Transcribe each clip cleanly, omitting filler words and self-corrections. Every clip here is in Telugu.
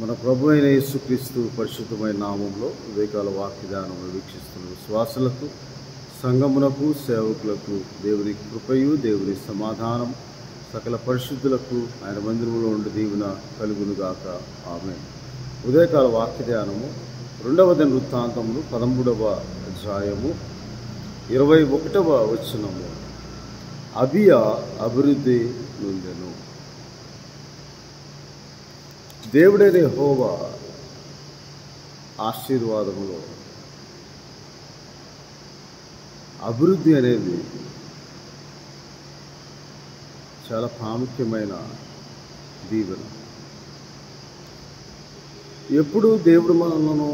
మన ప్రభు అయిన యేసుక్రీస్తు పరిశుద్ధమైన నామంలో ఉదయకాల వాక్యదానమును వీక్షిస్తున్న విశ్వాసులకు, సంఘమునకు, సేవకులకు దేవుని కృపయు, దేవుని సమాధానం సకల పరిశుద్ధులకు ఆయన మందిరంలో ఉండి దీవెన కలుగునుగాక. ఆమేన్. ఉదయకాల వాక్యదానము 2వ దినవృత్తాంతములు 13వ అధ్యాయము 21వ వచనము. అబియా అభివృద్ధి నొందెను. దేవుడైన యెహోవా ఆశీర్వాదములో అభివృద్ధి అనేది చాలా ప్రాముఖ్యమైన దీవెన. ఎప్పుడు దేవుడు మనలను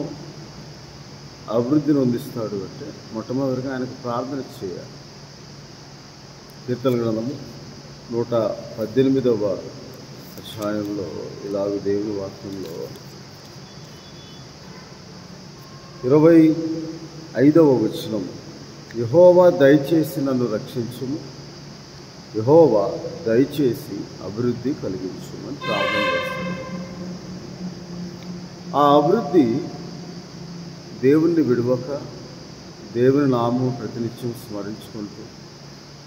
అభివృద్ధిని అందిస్తాడు అంటే మొట్టమొదటిగా ఆయనకు ప్రార్థన చేయాలి. కీర్తన గ్రంథము 118వ అధ్యాయంలో ఇలాగ దేవుని వాక్యంలో 25వ వచనం, యెహోవా దయచేసి నన్ను రక్షించుము, యెహోవా దయచేసి అభివృద్ధి కలిగించుము అని ప్రార్థన చేస్తాడు. ఆ అభివృద్ధి దేవుణ్ణి విడవక, దేవుని నామం ప్రతినిత్యం స్మరించుకుంటూ,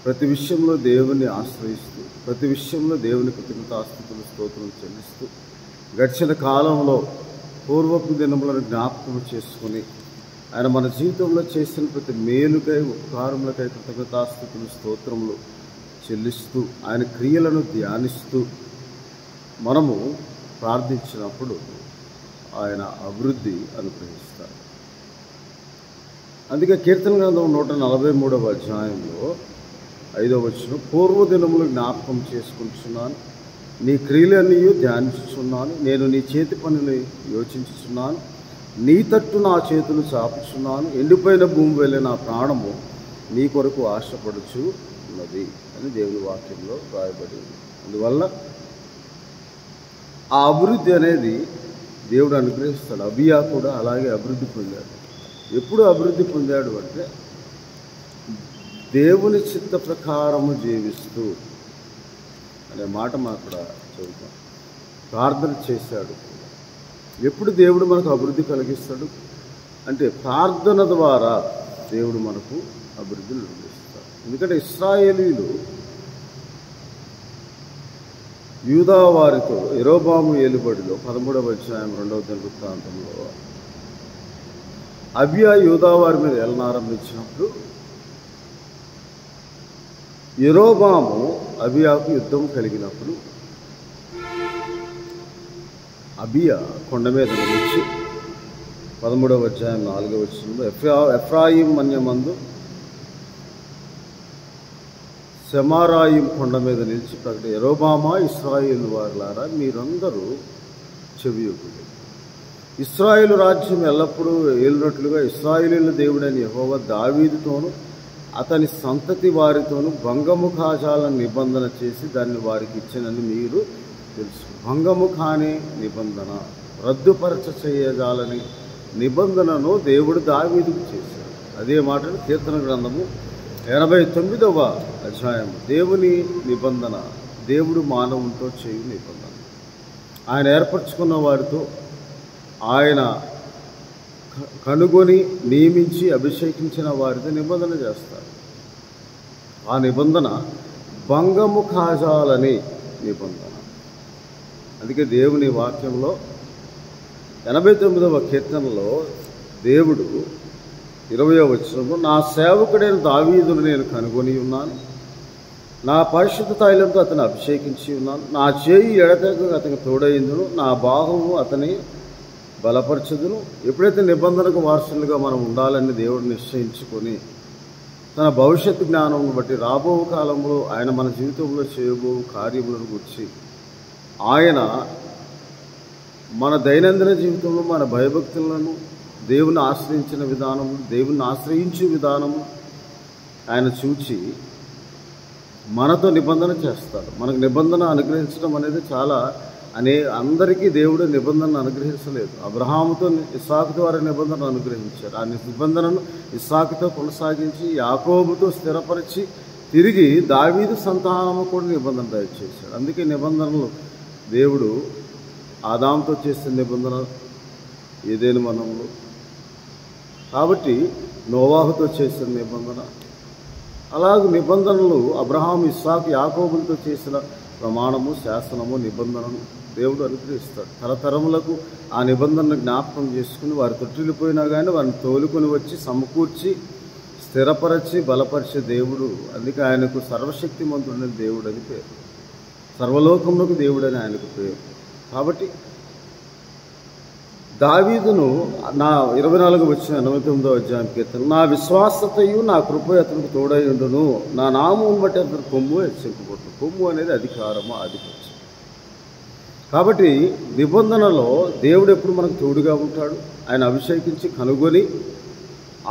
ప్రతి విషయంలో దేవుని ఆశ్రయిస్తూ, ప్రతి విషయంలో దేవుని కృతజ్ఞతాస్తుతులు స్తోత్రం చెల్లిస్తూ, గడిచిన కాలంలో పూర్వపు దినములను జ్ఞాపకం చేసుకుని ఆయన మన జీవితంలో చేసిన ప్రతి మేలుకై, ఉపకారములకై కృతజ్ఞతాస్తుతులు స్తోత్రములు చెల్లిస్తూ, ఆయన క్రియలను ధ్యానిస్తూ మనము ప్రార్థించినప్పుడు ఆయన అభివృద్ధి అనుగ్రహిస్తారు. అందుకే కీర్తన గ్రంథం 143వ అధ్యాయంలో 5వ వచనం, పూర్వదినములు జ్ఞాపకం చేసుకుంటున్నాను, నీ క్రియలన్నీ ధ్యానించుచున్నాను, నేను నీ చేతి పనులు యోచించుచున్నాను, నీ తట్టు నా చేతులు చాపుచున్నాను, ఎండిపోయిన భూమి వెళ్ళే నా ప్రాణము నీ కొరకు ఆశపడుచు ఉన్నది అని దేవుని వాక్యంలో రాయబడింది. అందువల్ల ఆ అభివృద్ధి అనేది దేవుడు అనుగ్రహిస్తాడు. అబియా కూడా అలాగే అభివృద్ధి పొందాడు. ఎప్పుడు అభివృద్ధి పొందాడు అంటే దేవుని చిత్త ప్రకారము జీవిస్తూ అనే మాట మనం అక్కడ చదువుతాం. ప్రార్థన చేశాడు. ఎప్పుడు దేవుడు మనకు అభివృద్ధి కలిగిస్తాడు అంటే ప్రార్థన ద్వారా దేవుడు మనకు అభివృద్ధిని అందిస్తాడు. ఎందుకంటే ఇశ్రాయేలీలు యూదా వారితో యెరోబాము ఏలుబడిలో 13వ అధ్యాయం 2వ దినవృత్తాంతంలో అబియా యూదా వారి మీద ఏలనారంభించినప్పుడు యెరోబాము అబియాకు యుద్ధం కలిగినప్పుడు అబియా కొండ మీద నిలిచి 13వ అధ్యాయం 4వ వచనంలో ఎఫ్రాయిం మన్యమందు సెమారాయిం కొండ మీద నిలిచి ప్రకటి, యెరోబామా ఇశ్రాయేలు వారులారా మీరందరూ చెవియొగ్గుడి. ఇశ్రాయేలు రాజ్యం ఎల్లప్పుడూ ఏలినట్లుగా ఇశ్రాయేలీయుల దేవుడైన యెహోవా దావీదుతోనూ అతని సంతతి వారితోనూ భంగముఖాజాల నిబంధన చేసి దాన్ని వారికి ఇచ్చినని మీరు తెలుసు. భంగము కాని నిబంధన, రద్దుపరచ చేయజాలని నిబంధనను దేవుడు దావీదుకు చేశాడు. అదే మాటను కీర్తన గ్రంథము 89వ అధ్యాయం, దేవుని నిబంధన, దేవుడు మానవునితో చేయు నిబంధన. ఆయన ఏర్పరచుకున్న వారితో ఆయన కనుగొని నియమించి అభిషేకించిన వారితో నిబంధన చేస్తారు. ఆ నిబంధన భంగము కాజాలని నిబంధన. అందుకే దేవుని వాక్యంలో 89వ కీర్తనలో దేవుడు 20వ వచనంలో, నా సేవకుడైన దావీదును నేను కనుగొని ఉన్నాను, నా పరిశుద్ధ తైలంతో అతను అభిషేకించి ఉన్నాను, నా చేయి ఎడతెగక అతనికి తోడైందును, నా బాహువు అతని బలపరచదును. ఎప్పుడైతే నిబంధనకు వారసులుగా మనం ఉండాలని దేవుడు నిశ్చయించుకొని తన భవిష్యత్తు జ్ఞానం బట్టి రాబో కాలంలో ఆయన మన జీవితంలో చేయబో కార్యములను గురించి ఆయన మన దైనందిన జీవితంలో మన భయభక్తులను, దేవుని ఆశ్రయించిన విధానము, దేవుని ఆశ్రయించే విధానము ఆయన చూచి మనతో నిబంధన చేస్తాడు. మనకు నిబంధన అనుగ్రహించడం అనేది చాలా అందరికీ దేవుడు నిబంధనను అనుగ్రహించలేదు. అబ్రహాముతో ఇస్సాకు ద్వారా నిబంధన అనుగ్రహించారు. ఆ నిబంధనను ఇస్సాకుతో కొనసాగించి యాకోబుతో స్థిరపరిచి తిరిగి దావీదు సంతానము కూడా నిబంధన దయచేశాడు. అందుకే నిబంధనలు దేవుడు ఆదాముతో చేసిన నిబంధన ఏదైనా వనంలో, కాబట్టి నోవాహుతో చేసిన నిబంధన, అలాగే నిబంధనలు అబ్రహాము, ఇస్సాకు, యాకోబులతో చేసిన ప్రమాణము, శాసనము, నిబంధనను దేవుడు అనుగ్రహిస్తాడు. తరతరములకు ఆ నిబంధనను జ్ఞాపకం చేసుకుని వారు తొట్టిల్లిపోయినా కానీ వారిని తోలుకొని వచ్చి సమకూర్చి స్థిరపరచి బలపరిచే దేవుడు. అందుకే ఆయనకు సర్వశక్తిమంతుడని దేవుడు అని పేరు, సర్వలోకములకు దేవుడని ఆయనకు పేరు. కాబట్టి దావీదును నా 24:89 కీర్తన, నా విశ్వాసతయు నా కృపయు అతనికి తోడై ఉండును, నా నామం బట్టి అతను కొమ్ము హెచ్చింపబడుతుంది. కొమ్ము అనేది అధికారము, ఆధిపత్యం. కాబట్టి నిబంధనలో దేవుడు ఎప్పుడు మనకు తోడుగా ఉంటాడు. ఆయన అభిషేకించి కనుగొని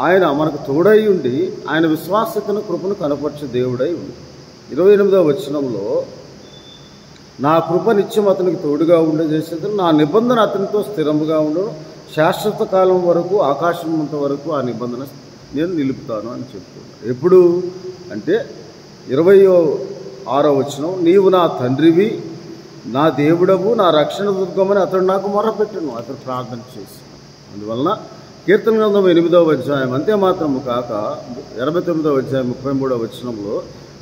ఆయన మనకు తోడై ఉండి ఆయన విశ్వాసతను కృపను కనపరిచే దేవుడై ఉంది. 28వ వచనంలో నా కృప నిత్యం అతనికి తోడుగా ఉండజేసేది, నా నిబంధన అతనితో స్థిరముగా ఉండను, శాశ్వత కాలం వరకు ఆకాశం అంత వరకు ఆ నిబంధన నేను నిలుపుతాను అని చెప్తున్నాను. ఎప్పుడు అంటే 26వ వచనం, నీవు నా తండ్రివి, నా దేవుడవు, నా రక్షణ దుర్గమని అతడు నాకు మొరపెట్టును, అతడు ప్రార్థన చేసి. అందువలన కీర్తన గ్రంథం 8వ అధ్యాయం అంతే మాత్రము కాక 89వ అధ్యాయం 33వ వచనంలో,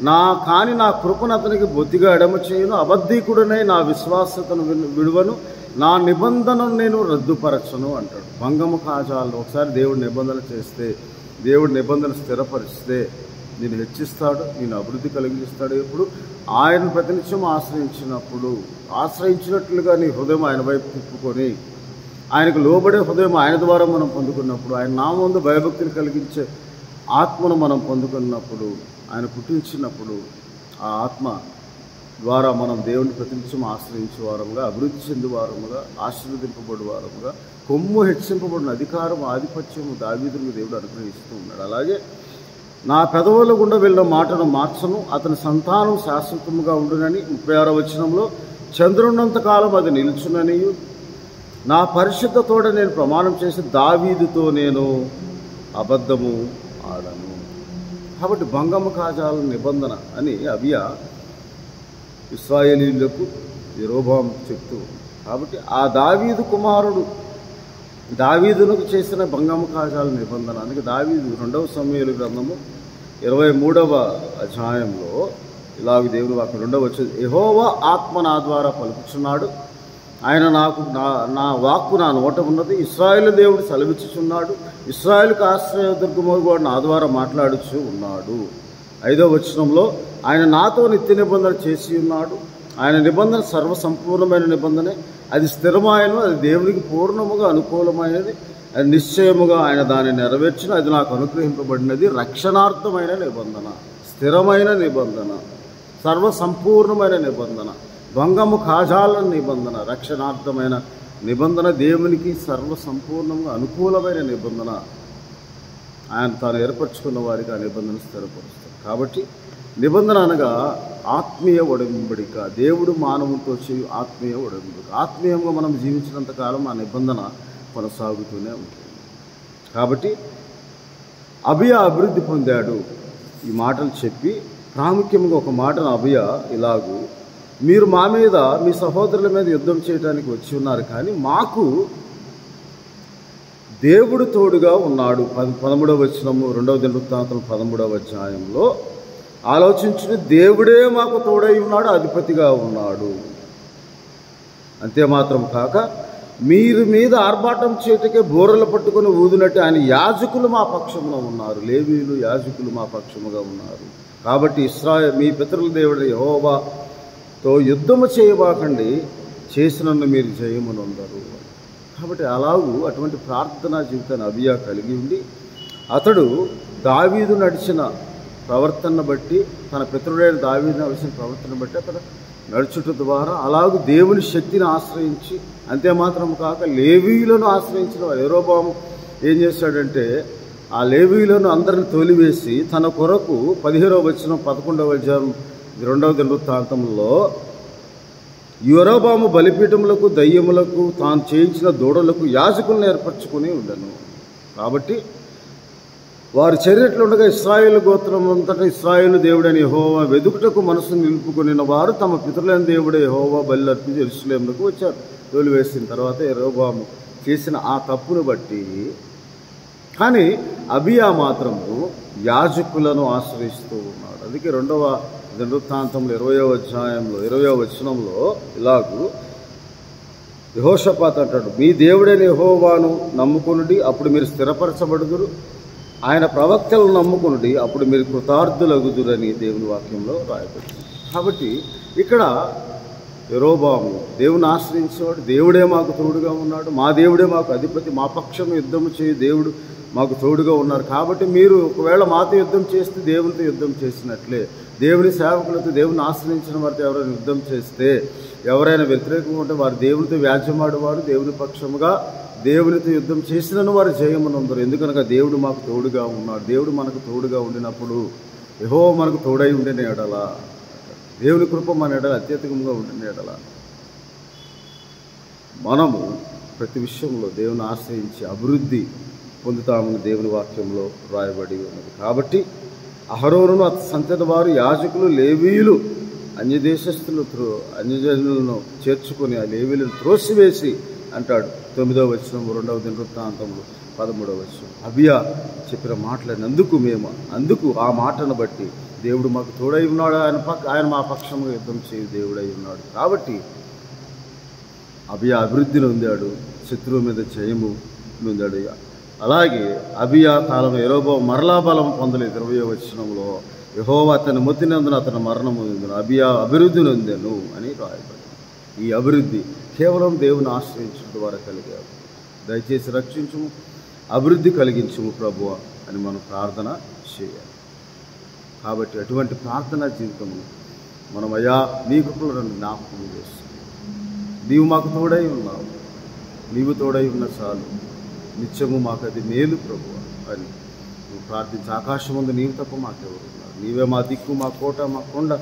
నా కృపను అతనికి బొత్తిగా ఎడమ చేయను, అబద్ధీకుడనై నా విశ్వాసతను విడువను, నా నిబంధనను నేను రద్దుపరచను అంటాడు. భంగము కాజాలు ఒకసారి దేవుడు నిబంధన చేస్తే, దేవుడు నిబంధన స్థిరపరిస్తే నేను హెచ్చిస్తాడు, నేను అభివృద్ధి కలిగిస్తాడు. ఎప్పుడు ఆయన ప్రతినిత్యం ఆశ్రయించినట్లుగా నీ హృదయం ఆయన వైపు తిప్పుకొని ఆయనకు లోబడే హృదయం ఆయన ద్వారా మనం పొందుకున్నప్పుడు, ఆయన నామందు భయభక్తిని కలిగించే ఆత్మను మనం పొందుకున్నప్పుడు, ఆయన పుట్టించినప్పుడు ఆ ఆత్మ ద్వారా మనం దేవుని ప్రతినిత్యం ఆశ్రయించే వారముగా, అభివృద్ధి చెందే వారముగా, ఆశీర్వదింపబడి వారముగా, కొమ్ము హెచ్చింపబడిన అధికారం, ఆధిపత్యము దావీదుకు దేవుడు అనుగ్రహిస్తూ ఉన్నాడు. అలాగే నా పెదవుల గుండా వెళ్ళిన మాటను మార్చను, అతని సంతానం శాశ్వతముగా ఉండునని 36వ వచనంలో, చంద్రున్నంత కాలం అది నిలుచుననియు, నా పరిశుద్ధ తోడ నేను ప్రమాణం చేసి దావీదుతో నేను అబద్ధము ఆడను. కాబట్టి భంగము కాజాల నిబంధన అని అబియా ఇశ్రాయేలీయులకు యెరోబాము చెప్తూ, కాబట్టి ఆ దావీదు కుమారుడు దావీదునకు చేసిన భంగము కాజాల నిబంధన. అందుకే దావీదు 2వ సమూయేలు గ్రంథము 23వ అధ్యాయంలో ఇలాగ దేవుని వాక్యం 2వ వచ్చేది, యెహోవా ఆత్మ నా ద్వారా పలుకుచున్నాడు, ఆయన నా వాక్కు నా నోట ఉన్నది, ఇశ్రాయేలు దేవుడు సెలవిచ్చుచున్నాడు, ఇశ్రాయేలుకు ఆశ్రయదుర్గము నా ద్వారా మాట్లాడుచు ఉన్నాడు. 5వ వచనంలో, ఆయన నాతో నిత్య నిబంధన చేసి ఉన్నాడు, ఆయన నిబంధన సర్వసంపూర్ణమైన నిబంధనే, అది స్థిరమైనది, అది దేవునికి పూర్ణముగా అనుకూలమైనది, అది నిశ్చయముగా ఆయన దాన్ని నెరవేర్చిన, అది నాకు అనుగ్రహింపబడినది, రక్షణార్థమైన నిబంధన, స్థిరమైన నిబంధన, సర్వసంపూర్ణమైన నిబంధన, భంగము కాజాల నిబంధన, రక్షణార్థమైన నిబంధన, దేవునికి సర్వసంపూర్ణంగా అనుకూలమైన నిబంధన. ఆయన తాను ఏర్పరచుకున్న వారికి ఆ నిబంధన స్థిరపరుస్తాడు. కాబట్టి నిబంధన అనగా ఆత్మీయ ఒడంబడిక, దేవుడు మానవులతో చేయు ఆత్మీయ ఒడంబడిక. ఆత్మీయంగా మనం జీవించినంతకాలం ఆ నిబంధన కొనసాగుతూనే ఉంటుంది. కాబట్టి అబియా అభివృద్ధి పొందాడు. ఈ మాటలు చెప్పి ప్రాముఖ్యంగా ఒక మాటను అబియా ఇలాగూ, మీరు మా మీద, మీ సహోదరుల మీద యుద్ధం చేయడానికి వచ్చి ఉన్నారు, కానీ మాకు దేవుడు తోడుగా ఉన్నాడు. 13వ వచనము 2వ దినవృత్తాంతం 13వ అధ్యాయంలో ఆలోచించిన, దేవుడే మాకు తోడై ఉన్నాడు, అధిపతిగా ఉన్నాడు. అంతే మాత్రం కాక మీరు మీద ఆర్భాటం చేయటకే బోరలు పట్టుకొని ఊదినట్టు ఆయన యాజకులు మా పక్షమున ఉన్నారు, లేవీయులు యాజకులు మా పక్షముగా ఉన్నారు. కాబట్టి మీ పితరుల దేవుడు యెహోవాతో యుద్ధము చేయబాకండి, చేసినన్ను మీరు జయమునొందరు. కాబట్టి అలాగూ అటువంటి ప్రార్థనా జీవితాన్ని అబియా కలిగి ఉండి, అతడు దావీదు నడిచిన ప్రవర్తన బట్టి, తన పితరుడైన దావీదు నడిచిన ప్రవర్తన బట్టి అతడు నడుచుట ద్వారా అలాగూ దేవుని శక్తిని ఆశ్రయించి, అంతేమాత్రం కాక లేవీయులను ఆశ్రయించిన యెరోబాము ఏం చేశాడంటే, ఆ లేవీయులను అందరిని తోలివేసి తన కొరకు 17వ వచనం 11వ అధ్యాయం 2వ దినవృత్తాంతంలో, యెరోబాము బలిపీఠములకు, దయ్యములకు, తాను చేయించిన దూడలకు యాజకులను ఏర్పరచుకుని ఉండను. కాబట్టి వారు చేరినట్లుండగా ఇశ్రాయేలు గోత్రం అంతటా ఇశ్రాయేలు దేవుడని యెహోవా వెదుకుటకు మనసు నిలుపుకొనిన వారు తమ పితరులైన దేవుడే యెహోవా బలి అర్పించి యెరూషలేమునకు వచ్చారు. తోలు వేసిన తర్వాత యెరోబాము చేసిన ఆ తప్పును బట్టి, కానీ అబియా మాత్రము యాజకులను ఆశ్రయిస్తూ ఉన్నాడు. అందుకే 2వ దినవృత్తాంతంలో 20వ అధ్యాయంలో 20వ వచనంలో ఇలాగూ యెహోషాపాతు అంటాడు, మీ దేవుడైన యెహోవాను నమ్ముకొనుడి, అప్పుడు మీరు స్థిరపరచబడుదురు. ఆయన ప్రవక్తలను నమ్ముకొనుడి, అప్పుడు మీరు కృతార్థులగుదురని దేవుని వాక్యంలో రాయబడింది. కాబట్టి ఇక్కడ యెరోబాము దేవుని ఆశ్రయించేవాడు. దేవుడే మాకు తోడుగా ఉన్నాడు, మా దేవుడే మాకు అధిపతి, మా పక్షం యుద్ధము చేయి దేవుడు మాకు తోడుగా ఉన్నారు. కాబట్టి మీరు ఒకవేళ మాతో యుద్ధం చేస్తే దేవునితో యుద్ధం చేసినట్లే. దేవుని సేవకులతో, దేవుని ఆశ్రయించిన వారితో ఎవరైనా యుద్ధం చేస్తే, ఎవరైనా వ్యతిరేకంగా ఉంటే వారు దేవునితో వ్యాజ్యమాడేవారు. దేవుని పక్షముగా దేవునితో యుద్ధం చేసినను వారు జయమునందరు. ఎందుకనగా దేవుడు మాకు తోడుగా ఉన్నాడు. దేవుడు మనకు తోడుగా ఉండినప్పుడు యెహోవా మనకు తోడై ఉండిన ఎడల, దేవుని కృప మన ఎడల అత్యధికంగా ఉండిన ఎడల, మనము ప్రతి విషయంలో దేవుని ఆశ్రయించి అభివృద్ధి పొందుతామని దేవుని వాక్యంలో రాయబడి ఉన్నది. కాబట్టి అహరోనును అతని సంతతి వారు, యాజకులు, లేవీయులు అన్యజనులను చేర్చుకొని ఆ లేవీయులను త్రోసివేసి అంటాడు 9వ వచనం 2వ దినవృత్తాంతంలో 13వ వచనం. అబియా చెప్పిన మాటలైనందుకు ఆ మాటను బట్టి దేవుడు మాకు తోడై ఉన్నాడు, ఆయన మా పక్షంగా యుద్ధం చేయు దేవుడై ఉన్నాడు. కాబట్టి అబియా అభివృద్ధిని పొందాడు, శత్రువు మీద జయము పొందాడు. అలాగే అబియా కాలంలో యెరోబాము మరలా బలం పొందలేదు. 20వ వచనంలో యెహోవా అతని మొత్తినందున అతని మరణము పొందెను, అబియా అభివృద్ధి నొందెను అని రాయబడింది. ఈ అభివృద్ధి కేవలం దేవుని ఆశ్రయించడం ద్వారా కలిగారు. దయచేసి రక్షించుము, అభివృద్ధి కలిగించుము ప్రభువా అని మనం ప్రార్థన చేయాలి. కాబట్టి అటువంటి ప్రార్థనా జీవితము మనం అయ్యా నీ కృపలో జ్ఞాపకం చేస్తాం. నీవు మాకు తోడై ఉన్నావు, నీవు తోడై ఉన్న చాలు, నిత్యము మాకు అది మేలు ప్రభువా అని నువ్వు ప్రార్థించి, ఆకాశముందు నీవు తప్ప మాకెవరు ఉన్నారు, నీవే మా దిక్కు, మా కోట, మా కొండ,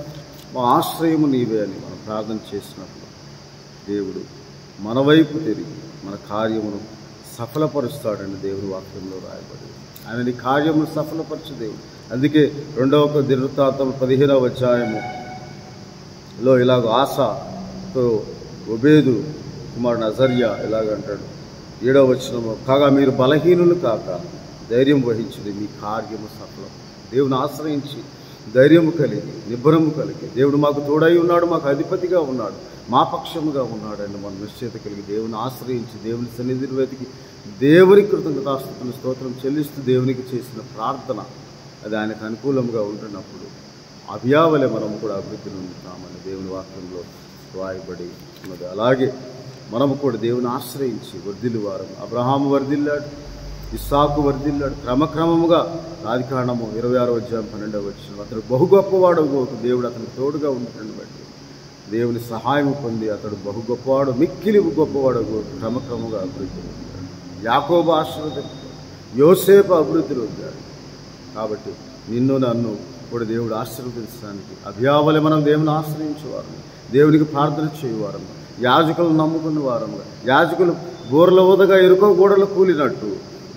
మా ఆశ్రయము నీవే అని మనం ప్రార్థన చేసినప్పుడు దేవుడు మన వైపు తిరిగి మన కార్యమును సఫలపరుస్తాడని దేవుని వాక్యంలో రాయబడింది. ఆయన నీ కార్యమును సఫలపరచు దేవుడు. అందుకే 2వ దినవృత్తాంతం 15వ అధ్యాయములో ఇలాగ ఆసతో ఒబేదు కుమారుడు అజర్యా ఇలాగంటాడు 7వ వచనము, కాగా మీరు బలహీనులు కాక ధైర్యం వహించుడి, మీ కార్యము సఫలం. దేవుని ఆశ్రయించి ధైర్యము కలిగి, నిబ్బరము కలిగి, దేవుడు మాకు తోడై ఉన్నాడు, మాకు అధిపతిగా ఉన్నాడు, మా పక్షముగా ఉన్నాడని మనం నిశ్చయిత కలిగి దేవుని ఆశ్రయించి దేవుని సన్నిధిని వెతికి దేవుని కృతజ్ఞతాస్తుతులు స్తోత్రం చెల్లిస్తూ దేవునికి చేసిన ప్రార్థన అది ఆయనకు అనుకూలంగా ఉంటున్నప్పుడు అభియావలే మనము కూడా అభివృద్ధి పొందుతామని దేవుని వాక్యంలో రాయబడి ఉన్నది. అలాగే మనము కూడా దేవుని ఆశ్రయించి వర్ధిల్లు వారం. అబ్రహాము వర్ధిల్లాడు, ఇస్సాకు వర్ధిల్లాడు. క్రమక్రమముగా ఆదికాండము 26వ అధ్యాయం 12వ వచనం, అతడు బహు గొప్పవాడు, దేవుడు అతనికి తోడుగా ఉండటం బట్టి దేవుని సహాయం పొంది అతడు బహు గొప్పవాడు, మిక్కిలి గొప్పవాడు, క్రమక్రమంగా అభివృద్ధి పొందాడు. యాకోబు ఆశీర్వదించాడు, యోసేపు అభివృద్ధి పొందాడు. కాబట్టి నిన్ను నన్ను కూడా దేవుడు ఆశీర్వదించడానికి అభియావలే మనం దేవుని ఆశ్రయించేవారు, దేవునికి ప్రార్థన చేయవారు, యాజకులను నమ్ముకున్న వారంగా, యాజకులు బూరల ఊదగా ఎరుకో గోడలు కూలినట్టు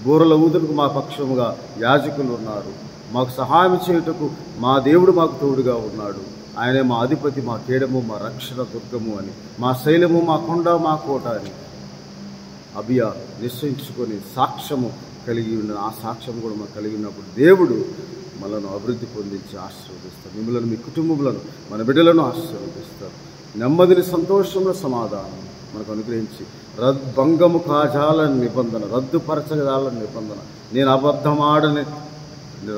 బూరల ఊదులకు మా పక్షముగా యాజకులు ఉన్నారు. మాకు సహాయం చేయుటకు మా దేవుడు మాకు తోడుగా ఉన్నాడు. ఆయనే మా అధిపతి, మా కేడము, మా రక్షణ దుర్గము అని, మా శైలము, మా కొండ, మా కోట అని అబియా నిశ్చయించుకొని సాక్ష్యము కలిగి ఉన్న ఆ సాక్ష్యం కూడా మనం కలిగి ఉన్నప్పుడు దేవుడు మనను అభివృద్ధి పొందించి ఆశీర్వదిస్తారు. మిమ్మల్ని, మీ కుటుంబములను, మన బిడ్డలను ఆశీర్వదిస్తారు. నెమ్మదిని, సంతోషంలో సమాధానం మనకు అనుగ్రహించి భంగము కాజాలని నిబంధన, రద్దుపరచజాలని నిబంధన, నేను అబద్ధమాడని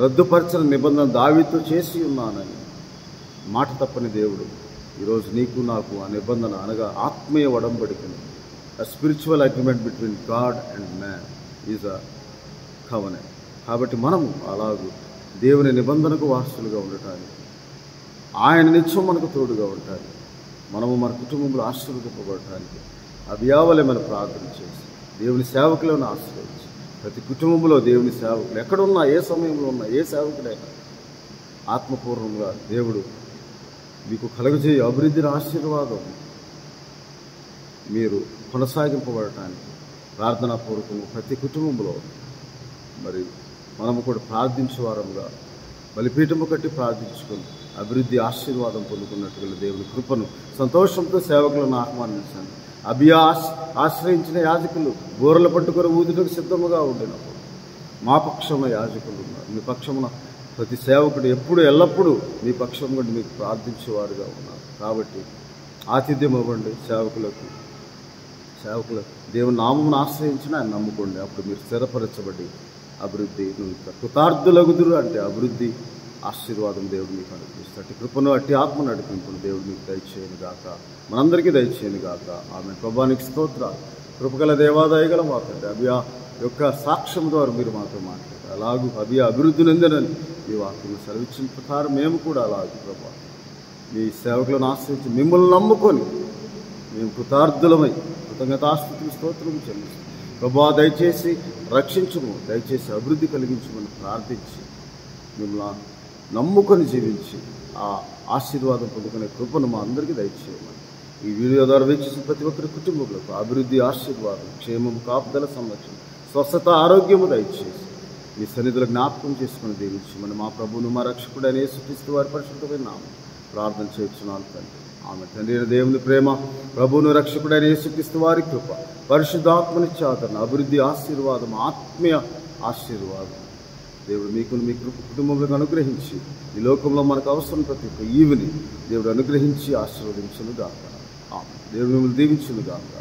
రద్దుపరచని నిబంధన దావీదుతో చేసి ఉన్నానని మాట తప్పని దేవుడు ఈరోజు నీకు నాకు ఆ నిబంధన అనగా ఆత్మీయ ఒడంబడికను, a spiritual agreement between God and man is a covenant. కాబట్టి మనము అలాగూ దేవుని నిబంధనకు వారసులుగా ఉండటానికి, ఆయన నిత్యం మనకు తోడుగా ఉండటానికి, మనము మన కుటుంబంలో ఆశీర్వదింపబడటానికి అభియావలే మనం ప్రార్థన చేసి దేవుని సేవకులను ఆశ్రయించి ప్రతి కుటుంబంలో దేవుని సేవకులు ఎక్కడున్నా, ఏ సమయంలో ఉన్నా, ఏ సేవకుడైనా ఆత్మపూర్వంగా దేవుడు మీకు కలుగజేయ అభివృద్ధిని, ఆశీర్వాదం మీరు కొనసాగింపబడటానికి ప్రార్థనాపూర్వకంగా ప్రతి కుటుంబంలో మరి మనము కూడా ప్రార్థించేవారంగా బలిపీఠము కట్టి ప్రార్థించుకొని అభివృద్ధి ఆశీర్వాదం పొందుకున్నట్టుగా దేవుని కృపను సంతోషంతో సేవకులను ఆహ్వానించండి. ఆశ్రయించిన యాజకులు గోరలు పట్టుకొని ఊదుటకు సిద్ధముగా ఉండినప్పుడు మా పక్షమున యాజకులు ఉన్నారు. మీ పక్షమున ప్రతి సేవకుడు ఎప్పుడు ఎల్లప్పుడూ మీ పక్షం నుండి మీకు ప్రార్థించేవారుగా ఉన్నారు. కాబట్టి ఆతిథ్యం ఇవ్వండి సేవకులకు దేవుని నామమును ఆశ్రయించిన ఆయన నమ్ముకోండి. అప్పుడు మీరు స్థిరపరచబడి అభివృద్ధి కృతార్థులగుదురు అంటే అభివృద్ధి ఆశీర్వాదం దేవుడు మీకు అనుగ్రహిస్తాడు. అట్టి కృపను అట్టి ఆత్మ నడిపింపును దేవుడు మీకు దయచేయను గాక, మనందరికీ దయచేయను గాక. ఆమె ప్రభానికి స్తోత్రాలు. కృపగల దేవాదాయగల మాట్లాడి అభియా యొక్క సాక్ష్యం ద్వారా మీరు మాతో మాట్లాడారు. అలాగూ అభివృద్ధి నందనని మీ వాక్యం సెలవిచ్చిన ప్రకారం మేము కూడా అలాగే ప్రభా మీ సేవకులను ఆశ్రయించి మిమ్మల్ని నమ్ముకొని మేము కృతార్థులమై కృతజ్ఞతాస్తుతులు స్తోత్రం చెల్లిస్తాం. ప్రభా దయచేసి రక్షించుము, దయచేసి అభివృద్ధి కలిగించమని ప్రార్థించి మిమ్మల్ని నమ్ముకొని జీవించి ఆ ఆశీర్వాదం పొందుకునే కృపను మా అందరికీ దయచేయమని ఈ వీడియో ద్వారా వీక్షించిన ప్రతి ఒక్కరి కుటుంబంలో అభివృద్ధి ఆశీర్వాదం క్షేమం కాపుదల సంరక్షణ స్వస్థత ఆరోగ్యము దయచేసి మీ సన్నిధులు జ్ఞాపకం చేసుకుని దీవించమని మా ప్రభువును మా రక్షకుడైన యేసుక్రీస్తు వారి పరిశుద్ధమైన నామమున ప్రార్థన చేయుచున్నాను తండ్రి. ఆమె తండ్రి అయిన దేవుని ప్రేమ, ప్రభువును రక్షకుడైన యేసుక్రీస్తు వారి కృప, పరిశుద్ధాత్మనిచ్చే ఆదరణ, అభివృద్ధి ఆశీర్వాదం, ఆత్మీయ ఆశీర్వాదం దేవుడు మీకును మీ కుటుంబంలో అనుగ్రహించి ఈ లోకంలో మనకు అవసరం ప్రతి ఒక్క ఈవిని దేవుడు అనుగ్రహించి ఆశీర్వదించును గాక. దేవుడు మిమ్మల్ని దీవించును గాక.